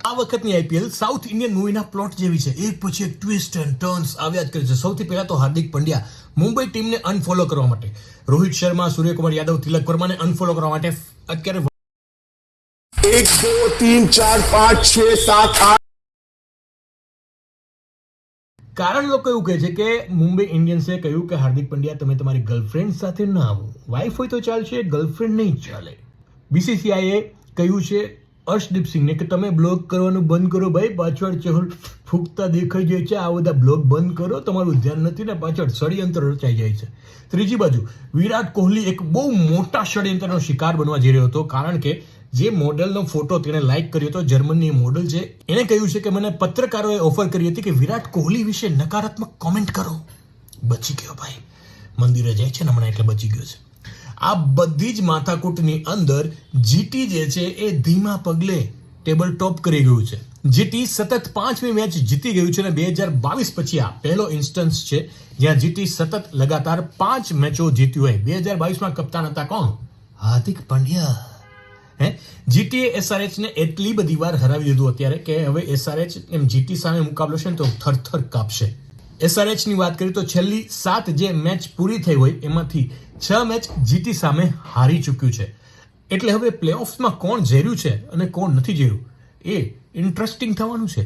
આ વખતની IPL south Indian મૂવીના plot જેવી છે. એક પછી એક ટ્વિસ્ટ એન્ડ ટર્ન્સ આવ્યા જ કરે છે. સૌથી પહેલા તો હાર્દિક પંડ્યા મુંબઈ ટીમને અનફોલો કરવા માટે, રોહિત શર્મા, સૂર્યકુમાર યાદવ, તિલક વર્માને અનફોલો કરવા માટે અત્યારે 1 2 3 4 5 6 7 8 કારણ લોકો એવું કહે છે કે મુંબઈ ઇન્ડિયન્સે કહ્યું કે હાર્દિક પંડ્યા તમે તમારી ગર્લફ્રેન્ડ સાથે ના આવો. વાઇફ હોય તો ચાલશે, ગર્લફ્રેન્ડ નહીં ચાલે. બીસીસીઆઈએ કહ્યું છે અર્શદીપ સિંહને કે તમે બ્લોગ કરવાનું બંધ કરો ભાઈ, પાછળ ચહલ ફૂંકતા દેખાઈ જાય છે, આ બધા બ્લોગ બંધ કરો, તમારું ધ્યાન નથી ને પાછળ ષડયંત્ર રચાઈ જાય છે. ત્રીજી બાજુ વિરાટ કોહલી એક બહુ મોટા ષડયંત્રનો શિકાર બનવા જઈ રહ્યો હતો, કારણ કે જે મોડલનો ફોટો તેણે લાઇક કર્યો હતો, જર્મનની મોડલ છે, એને કહ્યું છે કે મને પત્રકારોએ ઓફર કરી હતી કે વિરાટ કોહલી વિશે નકારાત્મક કોમેન્ટ કરો. બચી ગયો ભાઈ, મંદિરે જાય છે ને હમણાં એટલે બચી ગયો છે. આ બધી જ માથાકૂટની અંદર જીટી જે છે એ ધીમા પગલે ટેબલ ટોપ કરી ગયું છે. જીટી સતત 5મી મેચ જીતી ગયું છે અને 2022 પછી આ પહેલો ઇન્સ્ટન્સ છે જ્યાં જીટી સતત લગાતાર 5 મેચો જીત્યું હોય. 2022માં કપ્તાન હતા કોણ? હાર્દિક પંડ્યા. જીટીએ એસઆરએચ ને એટલી બધી વાર હરાવી દીધું અત્યારે કે હવે એસઆરએચ એમ જીટી સામે મુકાબલો છે ને તો થરથર કાપશે. એસઆરએચ ની વાત કરીએ તો છેલ્લી 7 જે મેચ પૂરી થઈ હોય એમાંથી 6 મેચ જીટી સામે હારી ચૂક્યું છે. એટલે હવે પ્લેઓફ્સમાં કોણ ઝેર્યું છે અને કોણ નથી ઝેર્યું એ ઇન્ટરેસ્ટિંગ થવાનું છે.